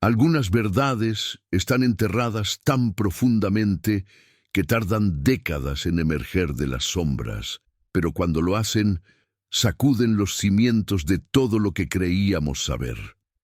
Algunas verdades están enterradas tan profundamente que tardan décadas en emerger de las sombras, pero cuando lo hacen, sacuden los cimientos de todo lo que creíamos saber.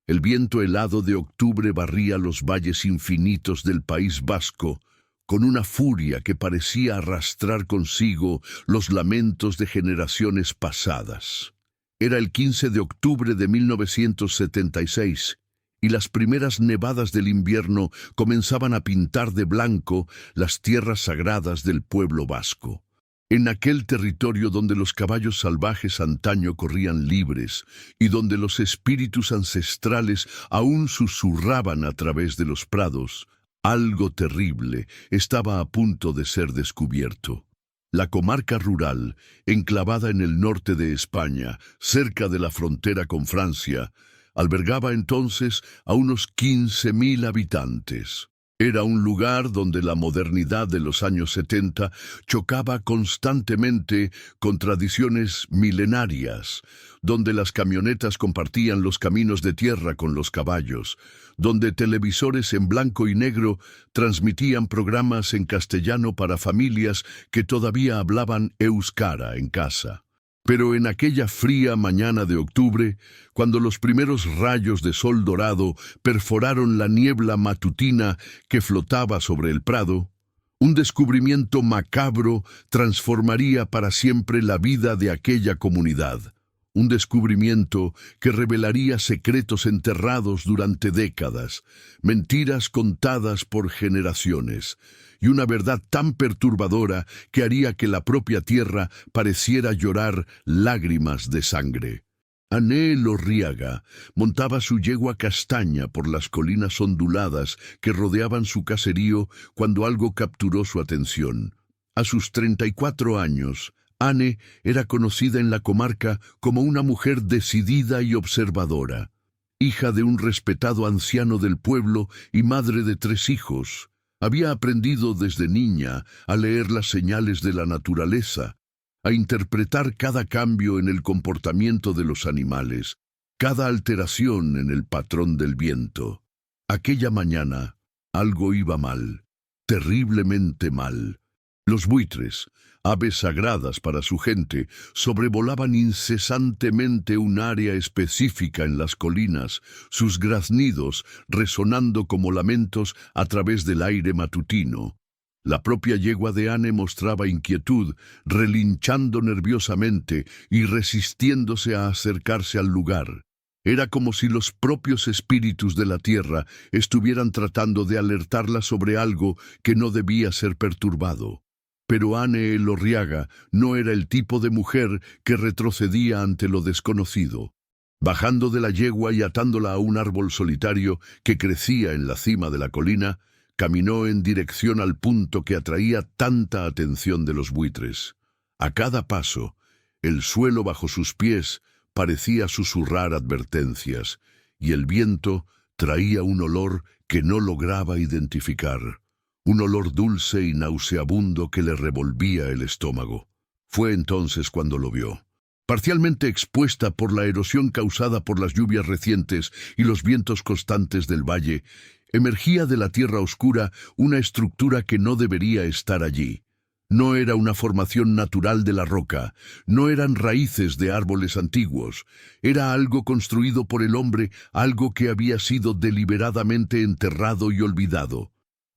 El viento helado de octubre barría los valles infinitos del País Vasco con una furia que parecía arrastrar consigo los lamentos de generaciones pasadas. Era el 15 de octubre de 1976, y las primeras nevadas del invierno comenzaban a pintar de blanco las tierras sagradas del pueblo vasco. En aquel territorio donde los caballos salvajes antaño corrían libres y donde los espíritus ancestrales aún susurraban a través de los prados, algo terrible estaba a punto de ser descubierto. La comarca rural, enclavada en el norte de España, cerca de la frontera con Francia, albergaba entonces a unos 15.000 habitantes. Era un lugar donde la modernidad de los años 70 chocaba constantemente con tradiciones milenarias, donde las camionetas compartían los caminos de tierra con los caballos, donde televisores en blanco y negro transmitían programas en castellano para familias que todavía hablaban euskara en casa. Pero en aquella fría mañana de octubre, cuando los primeros rayos de sol dorado perforaron la niebla matutina que flotaba sobre el prado, un descubrimiento macabro transformaría para siempre la vida de aquella comunidad. Un descubrimiento que revelaría secretos enterrados durante décadas, mentiras contadas por generaciones, y una verdad tan perturbadora que haría que la propia tierra pareciera llorar lágrimas de sangre. Ane Elorriaga montaba su yegua castaña por las colinas onduladas que rodeaban su caserío cuando algo capturó su atención. A sus 34 años, Ane era conocida en la comarca como una mujer decidida y observadora, hija de un respetado anciano del pueblo y madre de 3 hijos. Había aprendido desde niña a leer las señales de la naturaleza, a interpretar cada cambio en el comportamiento de los animales, cada alteración en el patrón del viento. Aquella mañana, algo iba mal, terriblemente mal. Los buitres, aves sagradas para su gente, sobrevolaban incesantemente un área específica en las colinas, sus graznidos resonando como lamentos a través del aire matutino. La propia yegua de Ane mostraba inquietud, relinchando nerviosamente y resistiéndose a acercarse al lugar. Era como si los propios espíritus de la tierra estuvieran tratando de alertarla sobre algo que no debía ser perturbado. Pero Ane Elorriaga no era el tipo de mujer que retrocedía ante lo desconocido. Bajando de la yegua y atándola a un árbol solitario que crecía en la cima de la colina, caminó en dirección al punto que atraía tanta atención de los buitres. A cada paso, el suelo bajo sus pies parecía susurrar advertencias, y el viento traía un olor que no lograba identificar. Un olor dulce y nauseabundo que le revolvía el estómago. Fue entonces cuando lo vio. Parcialmente expuesta por la erosión causada por las lluvias recientes y los vientos constantes del valle, emergía de la tierra oscura una estructura que no debería estar allí. No era una formación natural de la roca, no eran raíces de árboles antiguos, era algo construido por el hombre, algo que había sido deliberadamente enterrado y olvidado.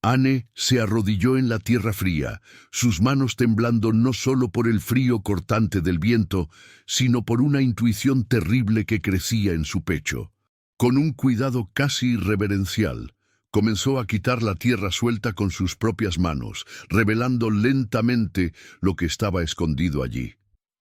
Ane se arrodilló en la tierra fría, sus manos temblando no solo por el frío cortante del viento, sino por una intuición terrible que crecía en su pecho. Con un cuidado casi reverencial, comenzó a quitar la tierra suelta con sus propias manos, revelando lentamente lo que estaba escondido allí.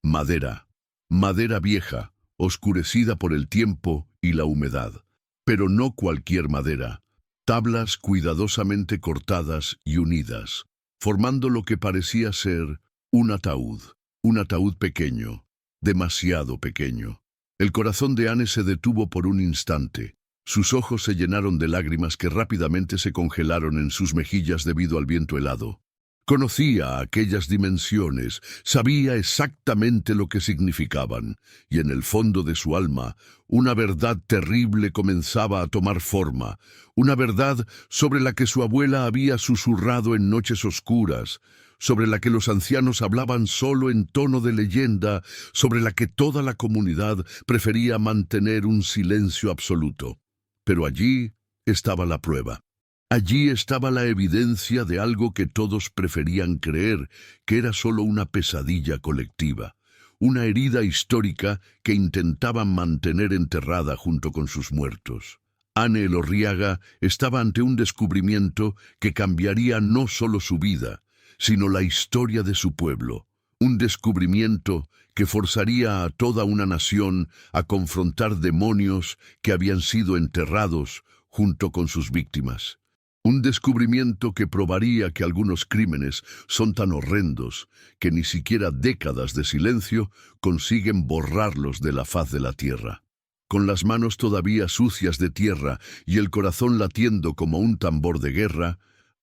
Madera. Madera vieja, oscurecida por el tiempo y la humedad. Pero no cualquier madera. Tablas cuidadosamente cortadas y unidas, formando lo que parecía ser un ataúd pequeño, demasiado pequeño. El corazón de Ane se detuvo por un instante. Sus ojos se llenaron de lágrimas que rápidamente se congelaron en sus mejillas debido al viento helado. Conocía aquellas dimensiones, sabía exactamente lo que significaban, y en el fondo de su alma, una verdad terrible comenzaba a tomar forma, una verdad sobre la que su abuela había susurrado en noches oscuras, sobre la que los ancianos hablaban solo en tono de leyenda, sobre la que toda la comunidad prefería mantener un silencio absoluto. Pero allí estaba la prueba. Allí estaba la evidencia de algo que todos preferían creer, que era solo una pesadilla colectiva, una herida histórica que intentaban mantener enterrada junto con sus muertos. Anne Elorriaga estaba ante un descubrimiento que cambiaría no solo su vida, sino la historia de su pueblo, un descubrimiento que forzaría a toda una nación a confrontar demonios que habían sido enterrados junto con sus víctimas. Un descubrimiento que probaría que algunos crímenes son tan horrendos que ni siquiera décadas de silencio consiguen borrarlos de la faz de la tierra. Con las manos todavía sucias de tierra y el corazón latiendo como un tambor de guerra,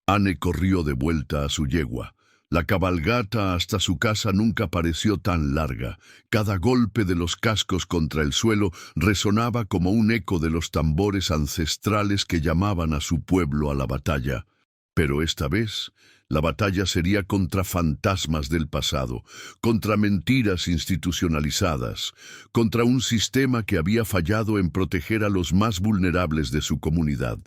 Anne corrió de vuelta a su yegua. La cabalgata hasta su casa nunca pareció tan larga. Cada golpe de los cascos contra el suelo resonaba como un eco de los tambores ancestrales que llamaban a su pueblo a la batalla. Pero esta vez, la batalla sería contra fantasmas del pasado, contra mentiras institucionalizadas, contra un sistema que había fallado en proteger a los más vulnerables de su comunidad.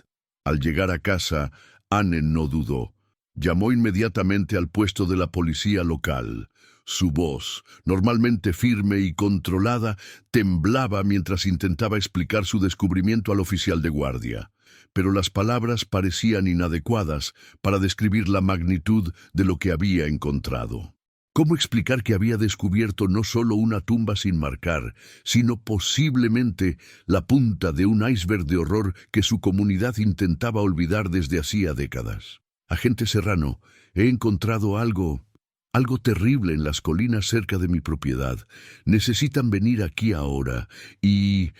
Al llegar a casa, Anne no dudó. Llamó inmediatamente al puesto de la policía local. Su voz, normalmente firme y controlada, temblaba mientras intentaba explicar su descubrimiento al oficial de guardia. Pero las palabras parecían inadecuadas para describir la magnitud de lo que había encontrado. ¿Cómo explicar que había descubierto no solo una tumba sin marcar, sino posiblemente la punta de un iceberg de horror que su comunidad intentaba olvidar desde hacía décadas? Agente Serrano, he encontrado algo terrible en las colinas cerca de mi propiedad. Necesitan venir aquí ahora y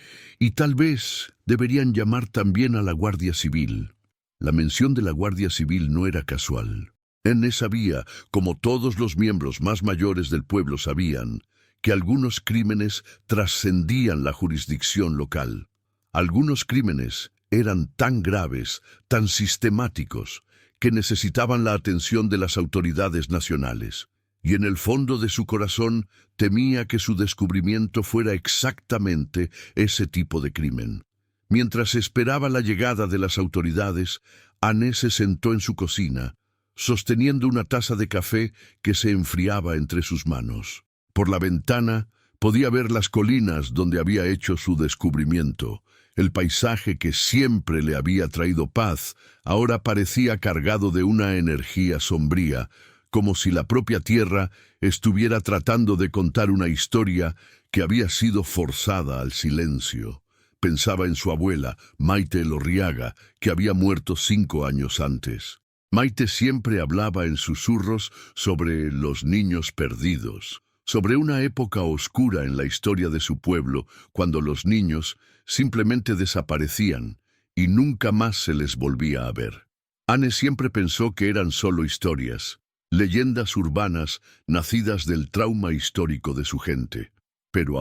tal vez deberían llamar también a la Guardia Civil. La mención de la Guardia Civil no era casual. Anne sabía, como todos los miembros más mayores del pueblo sabían, que algunos crímenes trascendían la jurisdicción local. Algunos crímenes eran tan graves, tan sistemáticos, que necesitaban la atención de las autoridades nacionales, y en el fondo de su corazón temía que su descubrimiento fuera exactamente ese tipo de crimen. Mientras esperaba la llegada de las autoridades, Anne se sentó en su cocina, sosteniendo una taza de café que se enfriaba entre sus manos. Por la ventana podía ver las colinas donde había hecho su descubrimiento. El paisaje que siempre le había traído paz ahora parecía cargado de una energía sombría, como si la propia tierra estuviera tratando de contar una historia que había sido forzada al silencio. Pensaba en su abuela, Maite Elorriaga, que había muerto 5 años antes. Maite siempre hablaba en susurros sobre los niños perdidos, sobre una época oscura en la historia de su pueblo, cuando los niños simplemente desaparecían y nunca más se les volvía a ver. Anne siempre pensó que eran solo historias, leyendas urbanas nacidas del trauma histórico de su gente. Pero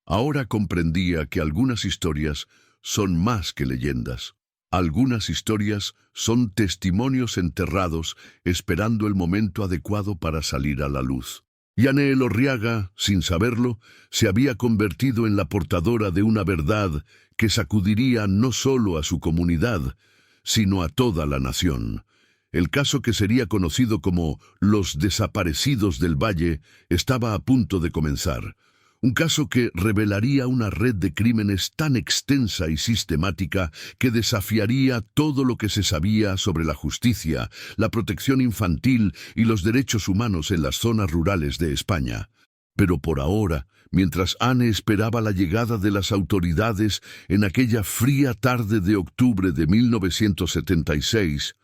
ahora comprendía que algunas historias son más que leyendas. Algunas historias son testimonios enterrados esperando el momento adecuado para salir a la luz. Y Anne Elorriaga, sin saberlo, se había convertido en la portadora de una verdad que sacudiría no solo a su comunidad, sino a toda la nación. El caso que sería conocido como los desaparecidos del Valle estaba a punto de comenzar. Un caso que revelaría una red de crímenes tan extensa y sistemática que desafiaría todo lo que se sabía sobre la justicia, la protección infantil y los derechos humanos en las zonas rurales de España. Pero por ahora, mientras Anne esperaba la llegada de las autoridades en aquella fría tarde de octubre de 1976,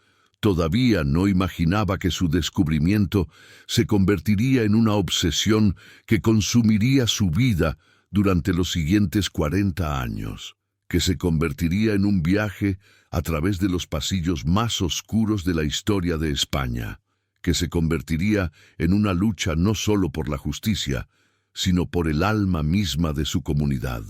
todavía no imaginaba que su descubrimiento se convertiría en una obsesión que consumiría su vida durante los siguientes 40 años, que se convertiría en un viaje a través de los pasillos más oscuros de la historia de España, que se convertiría en una lucha no solo por la justicia, sino por el alma misma de su comunidad.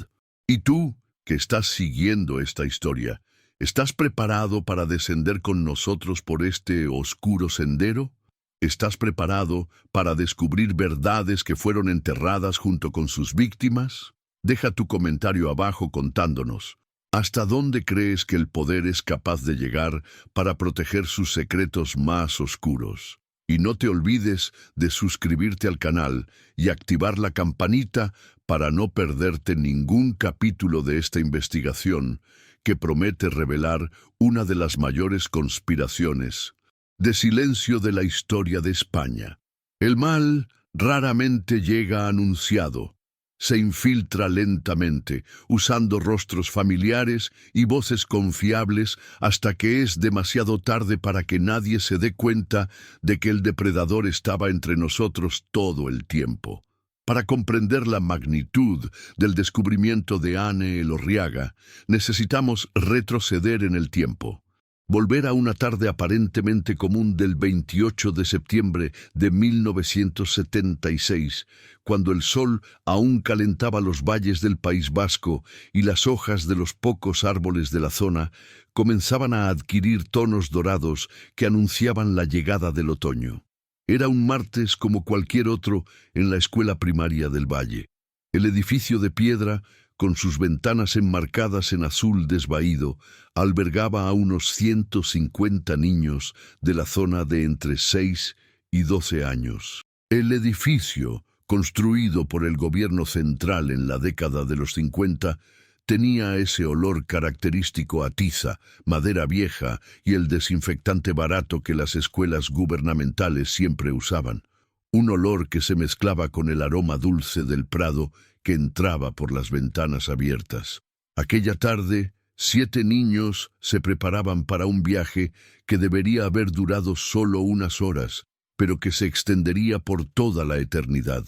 ¿Y tú, que estás siguiendo esta historia, estás preparado para descender con nosotros por este oscuro sendero? ¿Estás preparado para descubrir verdades que fueron enterradas junto con sus víctimas? Deja tu comentario abajo contándonos. ¿Hasta dónde crees que el poder es capaz de llegar para proteger sus secretos más oscuros? Y no te olvides de suscribirte al canal y activar la campanita para no perderte ningún capítulo de esta investigación que promete revelar una de las mayores conspiraciones de silencio de la historia de España. El mal raramente llega anunciado. Se infiltra lentamente, usando rostros familiares y voces confiables hasta que es demasiado tarde para que nadie se dé cuenta de que el depredador estaba entre nosotros todo el tiempo. Para comprender la magnitud del descubrimiento de Anne Elorriaga, necesitamos retroceder en el tiempo. Volver a una tarde aparentemente común del 28 de septiembre de 1976, cuando el sol aún calentaba los valles del País Vasco y las hojas de los pocos árboles de la zona comenzaban a adquirir tonos dorados que anunciaban la llegada del otoño. Era un martes como cualquier otro en la escuela primaria del valle. El edificio de piedra, con sus ventanas enmarcadas en azul desvaído, albergaba a unos 150 niños de la zona de entre 6 y 12 años. El edificio, construido por el gobierno central en la década de los 50, tenía ese olor característico a tiza, madera vieja y el desinfectante barato que las escuelas gubernamentales siempre usaban. Un olor que se mezclaba con el aroma dulce del prado que entraba por las ventanas abiertas. Aquella tarde, 7 niños se preparaban para un viaje que debería haber durado solo unas horas, pero que se extendería por toda la eternidad.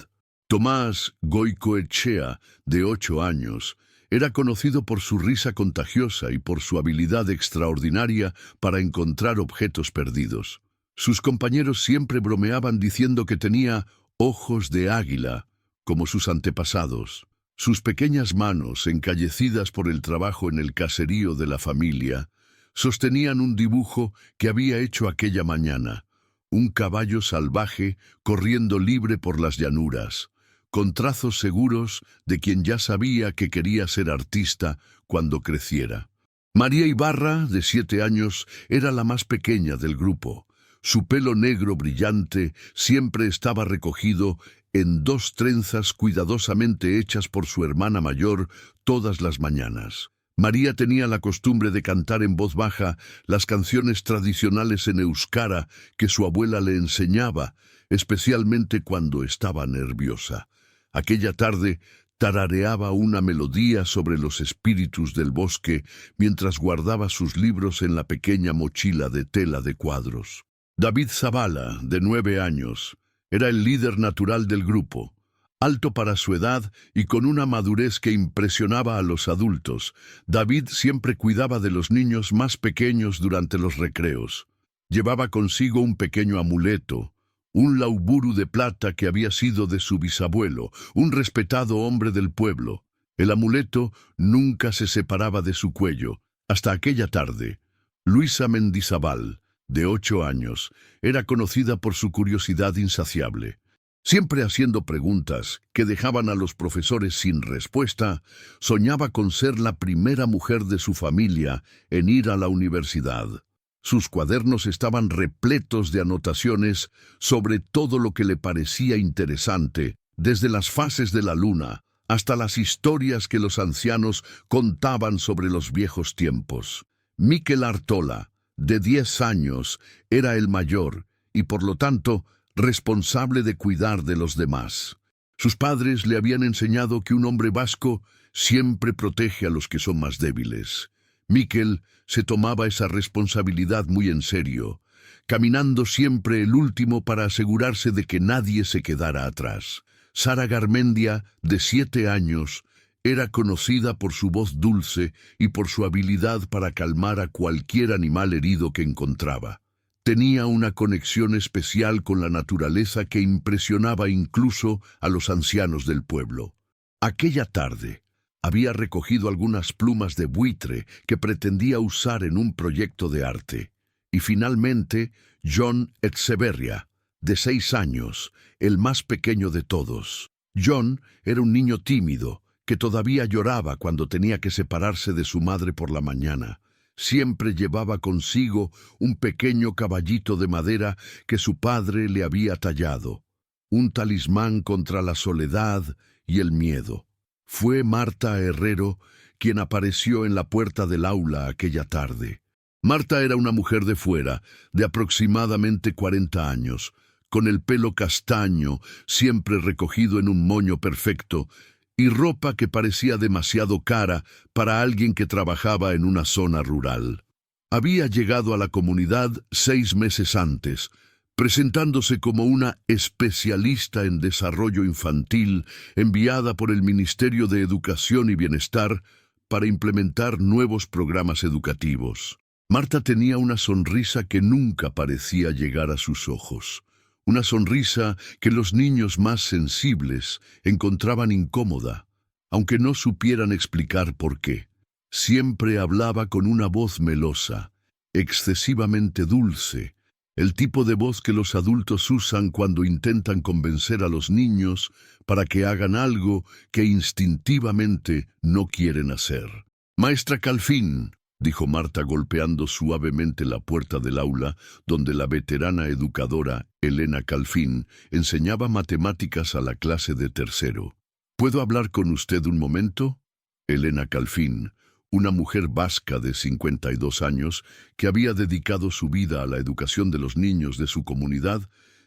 Tomás Goicoechea, de 8 años, era conocido por su risa contagiosa y por su habilidad extraordinaria para encontrar objetos perdidos. Sus compañeros siempre bromeaban diciendo que tenía ojos de águila, como sus antepasados. Sus pequeñas manos, encallecidas por el trabajo en el caserío de la familia, sostenían un dibujo que había hecho aquella mañana, un caballo salvaje corriendo libre por las llanuras, con trazos seguros de quien ya sabía que quería ser artista cuando creciera. María Ibarra, de 7 años, era la más pequeña del grupo. Su pelo negro brillante siempre estaba recogido en 2 trenzas cuidadosamente hechas por su hermana mayor todas las mañanas. María tenía la costumbre de cantar en voz baja las canciones tradicionales en euskara que su abuela le enseñaba, especialmente cuando estaba nerviosa. Aquella tarde tarareaba una melodía sobre los espíritus del bosque mientras guardaba sus libros en la pequeña mochila de tela de cuadros. David Zavala, de 9 años, era el líder natural del grupo. Alto para su edad y con una madurez que impresionaba a los adultos, David siempre cuidaba de los niños más pequeños durante los recreos. Llevaba consigo un pequeño amuleto, un lauburu de plata que había sido de su bisabuelo, un respetado hombre del pueblo. El amuleto nunca se separaba de su cuello. Hasta aquella tarde, Luisa Mendizábal, de 8 años, era conocida por su curiosidad insaciable. Siempre haciendo preguntas que dejaban a los profesores sin respuesta, soñaba con ser la primera mujer de su familia en ir a la universidad. Sus cuadernos estaban repletos de anotaciones sobre todo lo que le parecía interesante, desde las fases de la luna hasta las historias que los ancianos contaban sobre los viejos tiempos. Miquel Artola, de 10 años, era el mayor y, por lo tanto, responsable de cuidar de los demás. Sus padres le habían enseñado que un hombre vasco siempre protege a los que son más débiles. Miquel se tomaba esa responsabilidad muy en serio, caminando siempre el último para asegurarse de que nadie se quedara atrás. Sara Garmendia, de 7 años, era conocida por su voz dulce y por su habilidad para calmar a cualquier animal herido que encontraba. Tenía una conexión especial con la naturaleza que impresionaba incluso a los ancianos del pueblo. Aquella tarde, había recogido algunas plumas de buitre que pretendía usar en un proyecto de arte. Y finalmente, John Etcheverria, de 6 años, el más pequeño de todos. John era un niño tímido, que todavía lloraba cuando tenía que separarse de su madre por la mañana. Siempre llevaba consigo un pequeño caballito de madera que su padre le había tallado, un talismán contra la soledad y el miedo. Fue Marta Herrero quien apareció en la puerta del aula aquella tarde. Marta era una mujer de fuera, de aproximadamente 40 años, con el pelo castaño, siempre recogido en un moño perfecto, y ropa que parecía demasiado cara para alguien que trabajaba en una zona rural. Había llegado a la comunidad 6 meses antes, presentándose como una especialista en desarrollo infantil enviada por el Ministerio de Educación y Bienestar para implementar nuevos programas educativos. Marta tenía una sonrisa que nunca parecía llegar a sus ojos. Una sonrisa que los niños más sensibles encontraban incómoda, aunque no supieran explicar por qué. Siempre hablaba con una voz melosa, excesivamente dulce, el tipo de voz que los adultos usan cuando intentan convencer a los niños para que hagan algo que instintivamente no quieren hacer. «Maestra Calfín», dijo Marta golpeando suavemente la puerta del aula donde la veterana educadora Elena Calfín enseñaba matemáticas a la clase de tercero. «¿Puedo hablar con usted un momento?» Elena Calfín, una mujer vasca de 52 años que había dedicado su vida a la educación de los niños de su comunidad,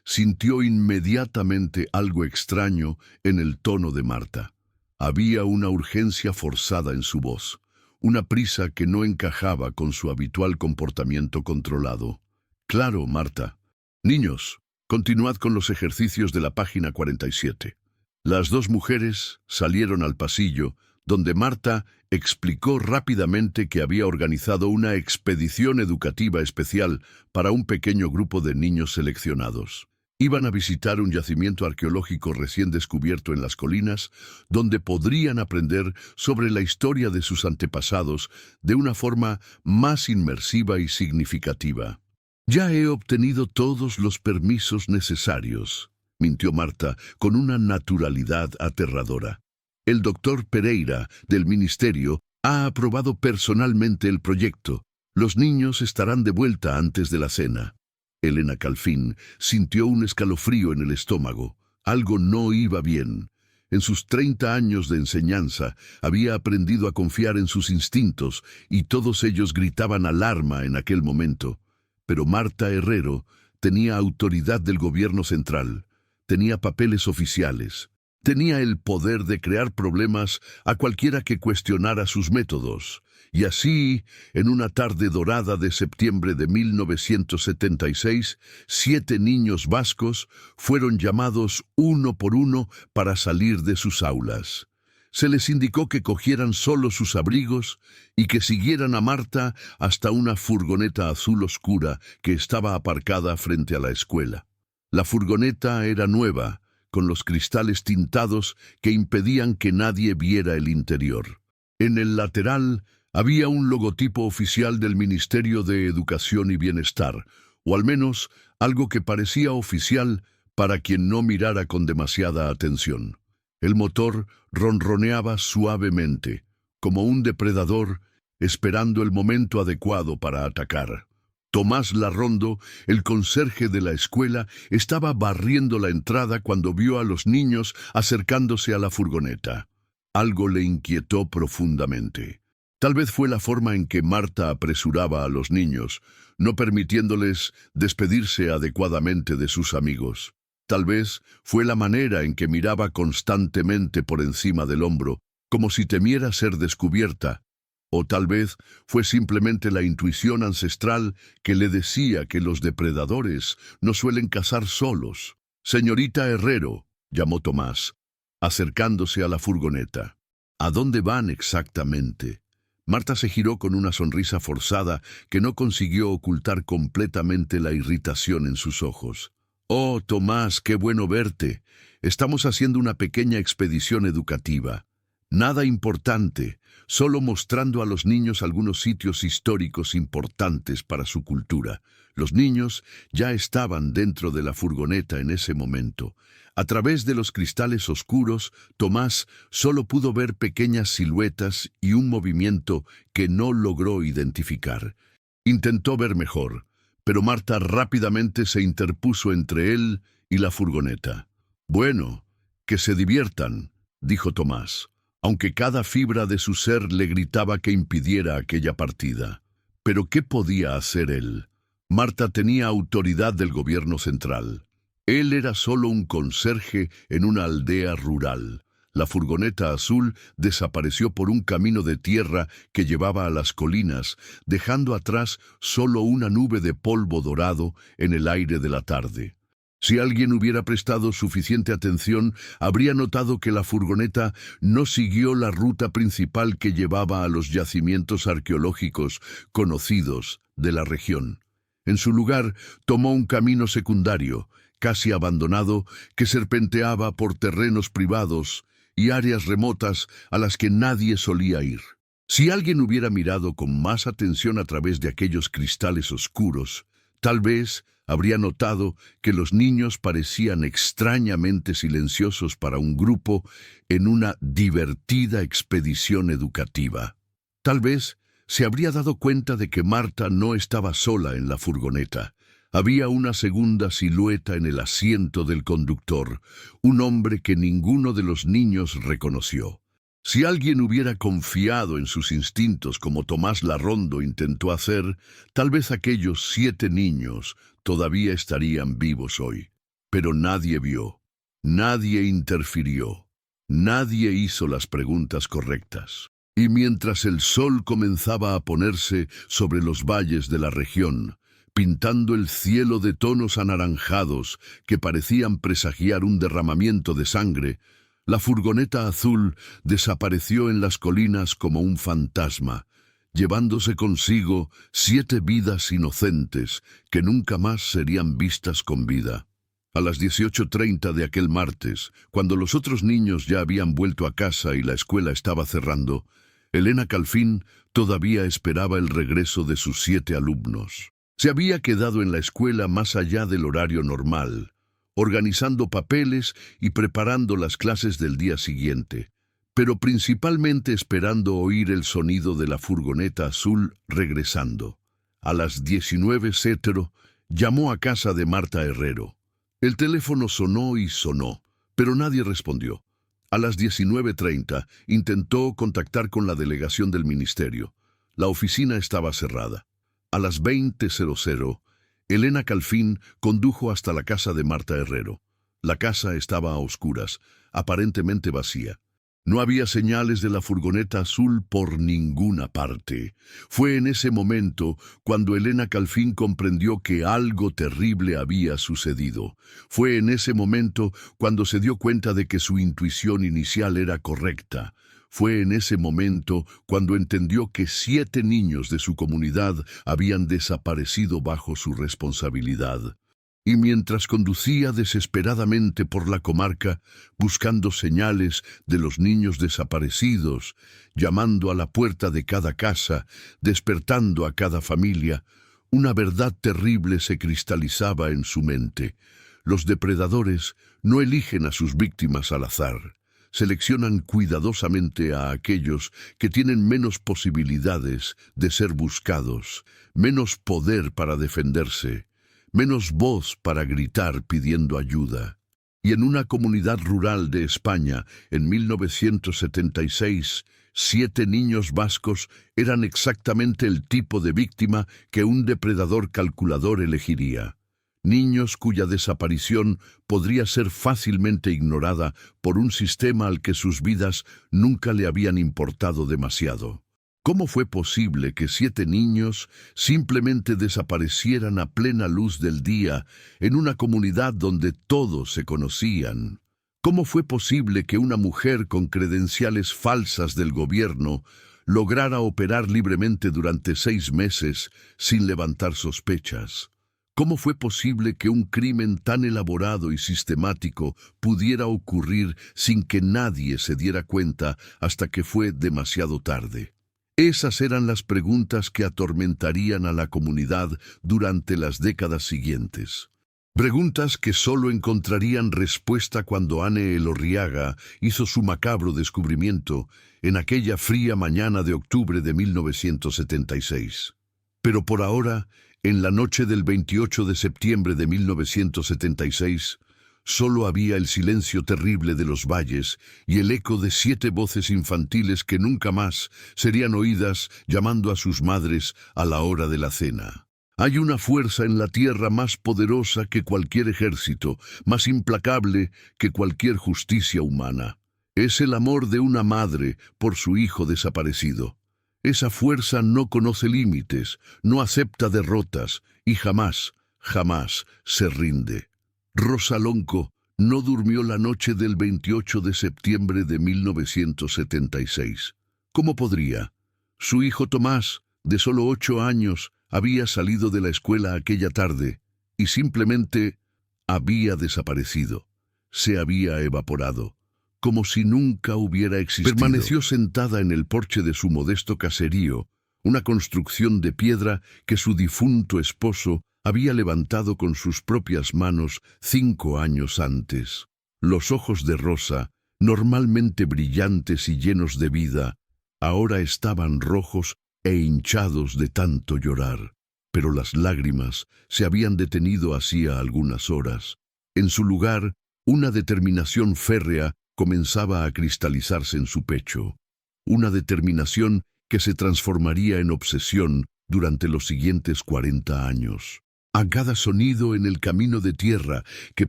sintió inmediatamente algo extraño en el tono de Marta. Había una urgencia forzada en su voz, una prisa que no encajaba con su habitual comportamiento controlado. «Claro, Marta. Niños, continuad con los ejercicios de la página 47. Las dos mujeres salieron al pasillo, donde Marta explicó rápidamente que había organizado una expedición educativa especial para un pequeño grupo de niños seleccionados. Iban a visitar un yacimiento arqueológico recién descubierto en las colinas, donde podrían aprender sobre la historia de sus antepasados de una forma más inmersiva y significativa. «Ya he obtenido todos los permisos necesarios», mintió Marta con una naturalidad aterradora. «El doctor Pereira, del ministerio, ha aprobado personalmente el proyecto. Los niños estarán de vuelta antes de la cena». Elena Calfín sintió un escalofrío en el estómago. Algo no iba bien. En sus 30 años de enseñanza había aprendido a confiar en sus instintos y todos ellos gritaban alarma en aquel momento. Pero Marta Herrero tenía autoridad del gobierno central, tenía papeles oficiales, tenía el poder de crear problemas a cualquiera que cuestionara sus métodos. Y así, en una tarde dorada de septiembre de 1976, 7 niños vascos fueron llamados uno por uno para salir de sus aulas. Se les indicó que cogieran solo sus abrigos y que siguieran a Marta hasta una furgoneta azul oscura que estaba aparcada frente a la escuela. La furgoneta era nueva, con los cristales tintados que impedían que nadie viera el interior. En el lateral había un logotipo oficial del Ministerio de Educación y Bienestar, o al menos algo que parecía oficial para quien no mirara con demasiada atención. El motor ronroneaba suavemente, como un depredador esperando el momento adecuado para atacar. Tomás Larrondo, el conserje de la escuela, estaba barriendo la entrada cuando vio a los niños acercándose a la furgoneta. Algo le inquietó profundamente. Tal vez fue la forma en que Marta apresuraba a los niños, no permitiéndoles despedirse adecuadamente de sus amigos. Tal vez fue la manera en que miraba constantemente por encima del hombro, como si temiera ser descubierta. O tal vez fue simplemente la intuición ancestral que le decía que los depredadores no suelen cazar solos. «Señorita Herrero», llamó Tomás, acercándose a la furgoneta. «¿A dónde van exactamente?». Marta se giró con una sonrisa forzada que no consiguió ocultar completamente la irritación en sus ojos. «Oh, Tomás, qué bueno verte. Estamos haciendo una pequeña expedición educativa. Nada importante, solo mostrando a los niños algunos sitios históricos importantes para su cultura». Los niños ya estaban dentro de la furgoneta en ese momento. A través de los cristales oscuros, Tomás solo pudo ver pequeñas siluetas y un movimiento que no logró identificar. Intentó ver mejor, pero Marta rápidamente se interpuso entre él y la furgoneta. «Bueno, que se diviertan», dijo Tomás, aunque cada fibra de su ser le gritaba que impidiera aquella partida. ¿Pero qué podía hacer él? Marta tenía autoridad del gobierno central. Él era solo un conserje en una aldea rural. La furgoneta azul desapareció por un camino de tierra que llevaba a las colinas, dejando atrás solo una nube de polvo dorado en el aire de la tarde. Si alguien hubiera prestado suficiente atención, habría notado que la furgoneta no siguió la ruta principal que llevaba a los yacimientos arqueológicos conocidos de la región. En su lugar, tomó un camino secundario, casi abandonado, que serpenteaba por terrenos privados y áreas remotas a las que nadie solía ir. Si alguien hubiera mirado con más atención a través de aquellos cristales oscuros, tal vez habría notado que los niños parecían extrañamente silenciosos para un grupo en una divertida expedición educativa. Tal vez se habría dado cuenta de que Marta no estaba sola en la furgoneta. Había una segunda silueta en el asiento del conductor, un hombre que ninguno de los niños reconoció. Si alguien hubiera confiado en sus instintos como Tomás Larrondo intentó hacer, tal vez aquellos 7 niños todavía estarían vivos hoy. Pero nadie vio, nadie interfirió, nadie hizo las preguntas correctas. Y mientras el sol comenzaba a ponerse sobre los valles de la región, pintando el cielo de tonos anaranjados que parecían presagiar un derramamiento de sangre, la furgoneta azul desapareció en las colinas como un fantasma, llevándose consigo 7 vidas inocentes que nunca más serían vistas con vida. A las 18:30 de aquel martes, cuando los otros niños ya habían vuelto a casa y la escuela estaba cerrando, Elena Calfín todavía esperaba el regreso de sus 7 alumnos. Se había quedado en la escuela más allá del horario normal, organizando papeles y preparando las clases del día siguiente, pero principalmente esperando oír el sonido de la furgoneta azul regresando. A las 19:00 llamó a casa de Marta Herrero. El teléfono sonó y sonó, pero nadie respondió. A las 19:30 intentó contactar con la delegación del ministerio. La oficina estaba cerrada. A las 20:00, Elena Calfín condujo hasta la casa de Marta Herrero. La casa estaba a oscuras, aparentemente vacía. No había señales de la furgoneta azul por ninguna parte. Fue en ese momento cuando Elena Calfín comprendió que algo terrible había sucedido. Fue en ese momento cuando se dio cuenta de que su intuición inicial era correcta. Fue en ese momento cuando entendió que 7 niños de su comunidad habían desaparecido bajo su responsabilidad. Y mientras conducía desesperadamente por la comarca, buscando señales de los niños desaparecidos, llamando a la puerta de cada casa, despertando a cada familia, una verdad terrible se cristalizaba en su mente. Los depredadores no eligen a sus víctimas al azar. Seleccionan cuidadosamente a aquellos que tienen menos posibilidades de ser buscados, menos poder para defenderse, menos voz para gritar pidiendo ayuda. Y en una comunidad rural de España, en 1976, 7 niños vascos eran exactamente el tipo de víctima que un depredador calculador elegiría. Niños cuya desaparición podría ser fácilmente ignorada por un sistema al que sus vidas nunca le habían importado demasiado. ¿Cómo fue posible que 7 niños simplemente desaparecieran a plena luz del día en una comunidad donde todos se conocían? ¿Cómo fue posible que una mujer con credenciales falsas del gobierno lograra operar libremente durante 6 meses sin levantar sospechas. ¿Cómo fue posible que un crimen tan elaborado y sistemático pudiera ocurrir sin que nadie se diera cuenta hasta que fue demasiado tarde? Esas eran las preguntas que atormentarían a la comunidad durante las décadas siguientes. Preguntas que solo encontrarían respuesta cuando Anne Elorriaga hizo su macabro descubrimiento en aquella fría mañana de octubre de 1976. Pero por ahora, en la noche del 28 de septiembre de 1976, solo había el silencio terrible de los valles y el eco de 7 voces infantiles que nunca más serían oídas llamando a sus madres a la hora de la cena. Hay una fuerza en la tierra más poderosa que cualquier ejército, más implacable que cualquier justicia humana. Es el amor de una madre por su hijo desaparecido. Esa fuerza no conoce límites, no acepta derrotas y jamás, jamás se rinde. Rosa Lonco no durmió la noche del 28 de septiembre de 1976. ¿Cómo podría? Su hijo Tomás, de solo 8 años, había salido de la escuela aquella tarde y simplemente había desaparecido. Se había evaporado, como si nunca hubiera existido. Permaneció sentada en el porche de su modesto caserío, una construcción de piedra que su difunto esposo había levantado con sus propias manos 5 años antes. Los ojos de Rosa, normalmente brillantes y llenos de vida, ahora estaban rojos e hinchados de tanto llorar. Pero las lágrimas se habían detenido hacía algunas horas. En su lugar, una determinación férrea comenzaba a cristalizarse en su pecho. Una determinación que se transformaría en obsesión durante los siguientes 40 años. A cada sonido en el camino de tierra que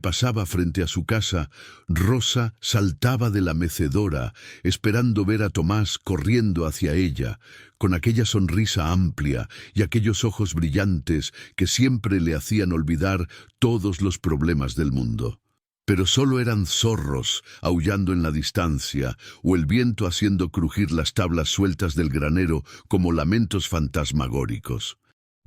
pasaba frente a su casa, Rosa saltaba de la mecedora, esperando ver a Tomás corriendo hacia ella, con aquella sonrisa amplia y aquellos ojos brillantes que siempre le hacían olvidar todos los problemas del mundo. Pero solo eran zorros aullando en la distancia o el viento haciendo crujir las tablas sueltas del granero como lamentos fantasmagóricos.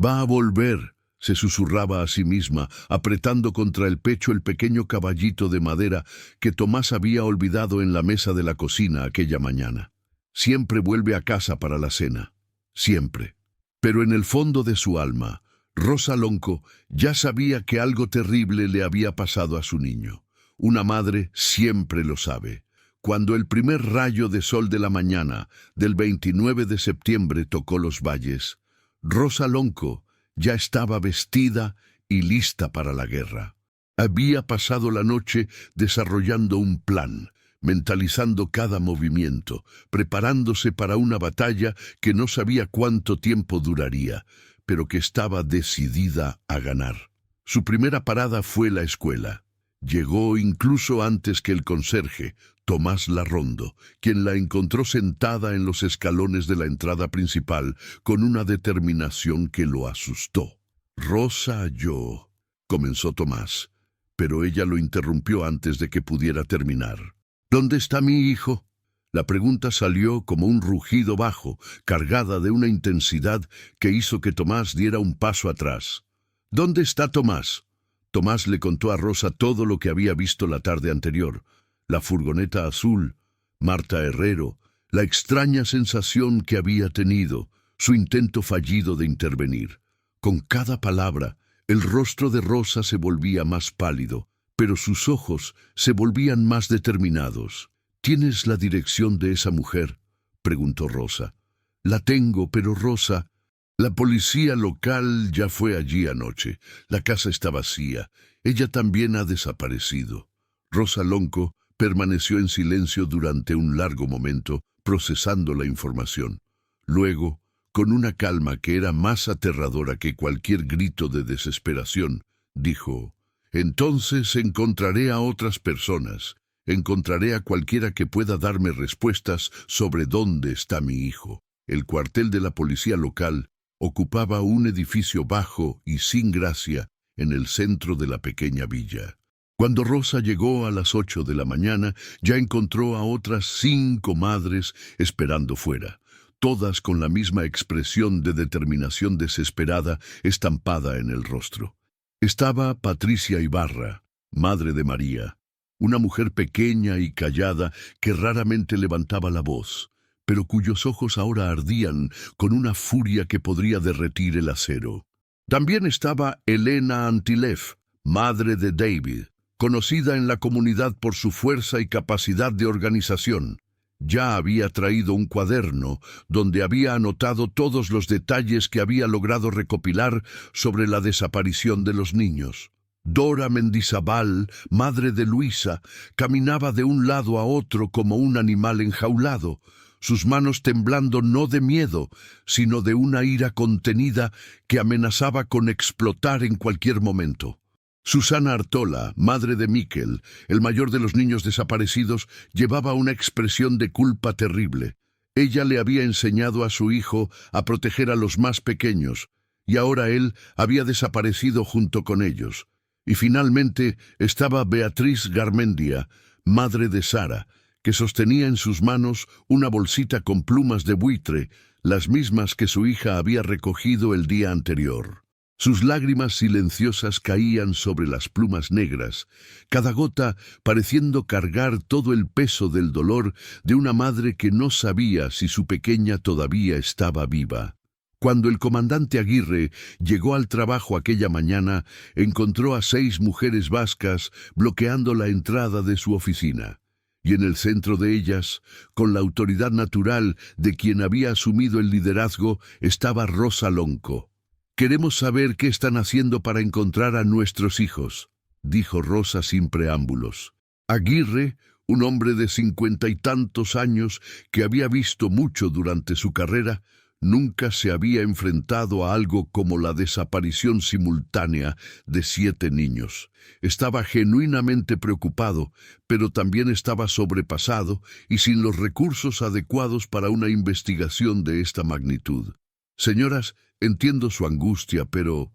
«Va a volver», se susurraba a sí misma, apretando contra el pecho el pequeño caballito de madera que Tomás había olvidado en la mesa de la cocina aquella mañana. Siempre vuelve a casa para la cena. Siempre. Pero en el fondo de su alma, Rosa Lonco ya sabía que algo terrible le había pasado a su niño. Una madre siempre lo sabe. Cuando el primer rayo de sol de la mañana del 29 de septiembre tocó los valles, Rosa Lonco ya estaba vestida y lista para la guerra. Había pasado la noche desarrollando un plan, mentalizando cada movimiento, preparándose para una batalla que no sabía cuánto tiempo duraría, pero que estaba decidida a ganar. Su primera parada fue la escuela. Llegó incluso antes que el conserje, Tomás Larrondo, quien la encontró sentada en los escalones de la entrada principal con una determinación que lo asustó. «Rosa, comenzó Tomás, pero ella lo interrumpió antes de que pudiera terminar. «¿Dónde está mi hijo?». La pregunta salió como un rugido bajo, cargada de una intensidad que hizo que Tomás diera un paso atrás. «¿Dónde está Tomás?». Tomás le contó a Rosa todo lo que había visto la tarde anterior. La furgoneta azul, Marta Herrero, la extraña sensación que había tenido, su intento fallido de intervenir. Con cada palabra, el rostro de Rosa se volvía más pálido, pero sus ojos se volvían más determinados. «¿Tienes la dirección de esa mujer?», preguntó Rosa. «La tengo, pero Rosa, la policía local ya fue allí anoche. La casa está vacía. Ella también ha desaparecido». Rosa Lonco permaneció en silencio durante un largo momento, procesando la información. Luego, con una calma que era más aterradora que cualquier grito de desesperación, dijo: «Entonces encontraré a otras personas. Encontraré a cualquiera que pueda darme respuestas sobre dónde está mi hijo». El cuartel de la policía local ocupaba un edificio bajo y sin gracia en el centro de la pequeña villa. Cuando Rosa llegó a las 8 de la mañana, ya encontró a otras 5 madres esperando fuera. todas con la misma expresión de determinación desesperada estampada en el rostro. Estaba Patricia Ibarra, madre de María, una mujer pequeña y callada que raramente levantaba la voz, pero cuyos ojos ahora ardían con una furia que podría derretir el acero. También estaba Elena Antilev, madre de David, conocida en la comunidad por su fuerza y capacidad de organización. Ya había traído un cuaderno donde había anotado todos los detalles que había logrado recopilar sobre la desaparición de los niños. Dora Mendizábal, madre de Luisa, caminaba de un lado a otro como un animal enjaulado, sus manos temblando no de miedo, sino de una ira contenida que amenazaba con explotar en cualquier momento. Susana Artola, madre de Miquel, el mayor de los niños desaparecidos, llevaba una expresión de culpa terrible. Ella le había enseñado a su hijo a proteger a los más pequeños, y ahora él había desaparecido junto con ellos. Y finalmente estaba Beatriz Garmendia, madre de Sara, que sostenía en sus manos una bolsita con plumas de buitre, las mismas que su hija había recogido el día anterior. Sus lágrimas silenciosas caían sobre las plumas negras, cada gota pareciendo cargar todo el peso del dolor de una madre que no sabía si su pequeña todavía estaba viva. Cuando el comandante Aguirre llegó al trabajo aquella mañana, encontró a 6 mujeres vascas bloqueando la entrada de su oficina. Y en el centro de ellas, con la autoridad natural de quien había asumido el liderazgo, estaba Rosa Lonco. «Queremos saber qué están haciendo para encontrar a nuestros hijos», dijo Rosa sin preámbulos. Aguirre, un hombre de 50 y tantos años que había visto mucho durante su carrera, nunca se había enfrentado a algo como la desaparición simultánea de 7 niños. Estaba genuinamente preocupado, pero también estaba sobrepasado y sin los recursos adecuados para una investigación de esta magnitud. «Señoras, entiendo su angustia, pero...»